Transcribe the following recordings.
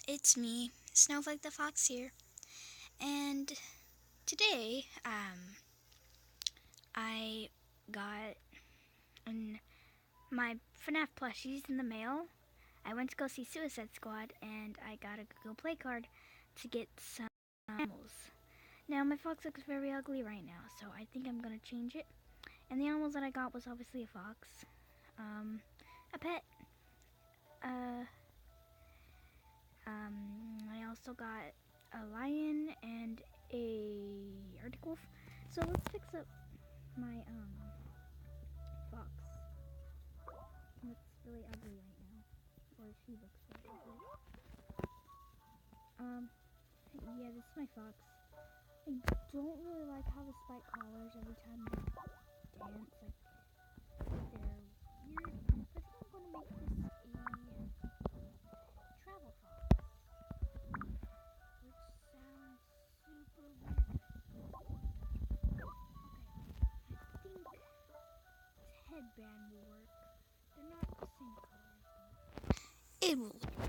it's me, Snowflake the Fox here, and today, I got my FNAF plushies in the mail. I went to go see Suicide Squad, and I got a Google Play card to get some animals. Now, my fox looks very ugly right now, so I think I'm gonna change it. And the animals that I got was obviously a fox, a pet, I also got a lion and a Arctic wolf. So let's fix up my fox. Looks really ugly right now, or she looks really ugly. Yeah, this is my fox. I don't really like how the spike collars every time they dance, like they're weird. But I think I'm gonna make this a travel fox, which sounds super weird. Okay, I think headband will work. They're not the same colors, but it will. Okay,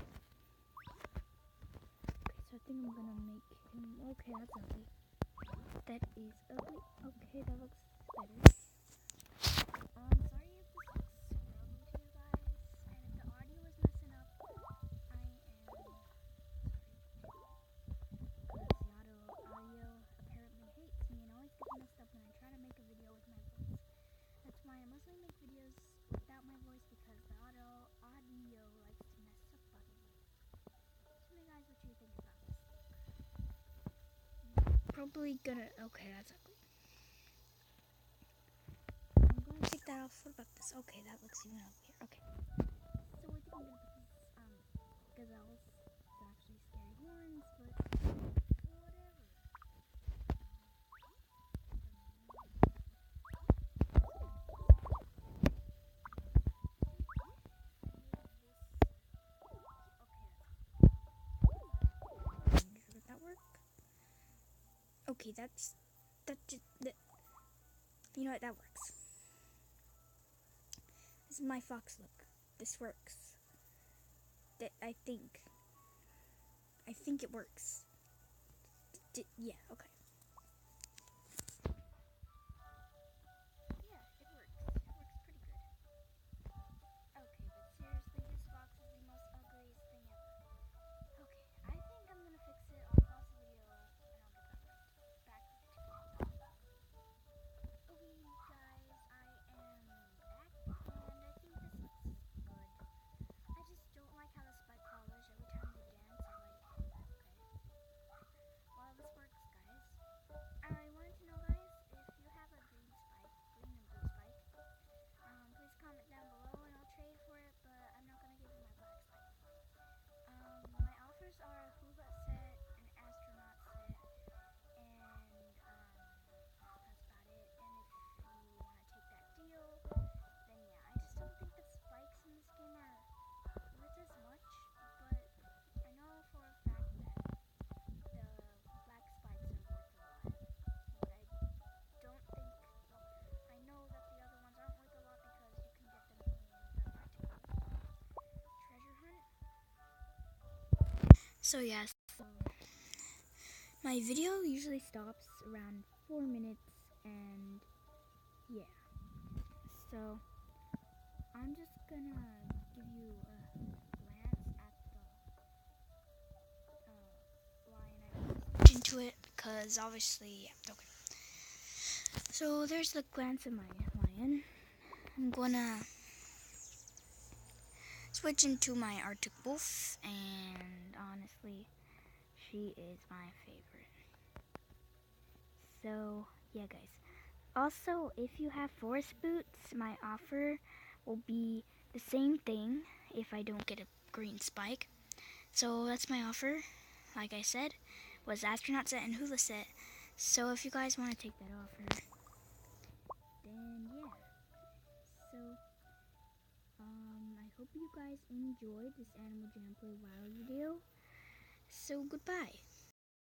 so I think I'm gonna make him. Okay, that's ugly. That is ugly. Okay, that looks better. Sorry if this looks scrubby to you guys, and if the audio is messing up, I am sorry. Because the audio apparently hates me and always gets messed up when I try to make a video with my voice. That's why I mostly make videos without my voice, because the audio likes to mess up on me. Tell me guys what you think about this look. Probably gonna. Okay, that's ugly. I'm gonna take that off. What about this? Okay, that looks even uglier. Okay. So I think I'm gonna put these gazelles. They're actually scary ones, but whatever. Did that work? Okay, that's that. You know what? That works. This is my fox look. This works. I think it works. Yeah. Okay. Yeah, it works. It works pretty good. Okay, but seriously, this fox is the most ugliest thing ever. Okay, I think I'm gonna fix it. I'll pause the video and I'll get back with it. Okay, guys, I am back, and I think this looks good. I just don't like how the spike collars every time they dance are like, okay. Well, this works, guys. I wanted to know, guys, if you have a green and blue spike, please comment down below and I'll trade for it, but I'm not gonna give you my black spike. My offers are a hula set, an astronaut set, and that's about it. And if you want to take that deal, then yeah. I just don't think the spikes in this game are worth as much, but I know for a fact that the black spikes are worth a lot. But I don't think, I know that the other ones aren't worth a lot because you can get them in the Arctic treasure hunt. So yes, my video usually stops around 4 minutes, and yeah. So I'm just gonna give you a glance at the lion. I was into it because obviously, yeah. Okay. So there's the glance of my lion. I'm gonna switch into my Arctic wolf, and honestly, she is my favorite. So yeah, guys. Also, if you have forest boots, my offer will be the same thing if I don't get a green spike. So that's my offer. Like I said, was astronaut set and hula set. So if you guys want to take that offer, then yeah. So I hope you guys enjoyed this Animal Jam Play Wild video. So goodbye.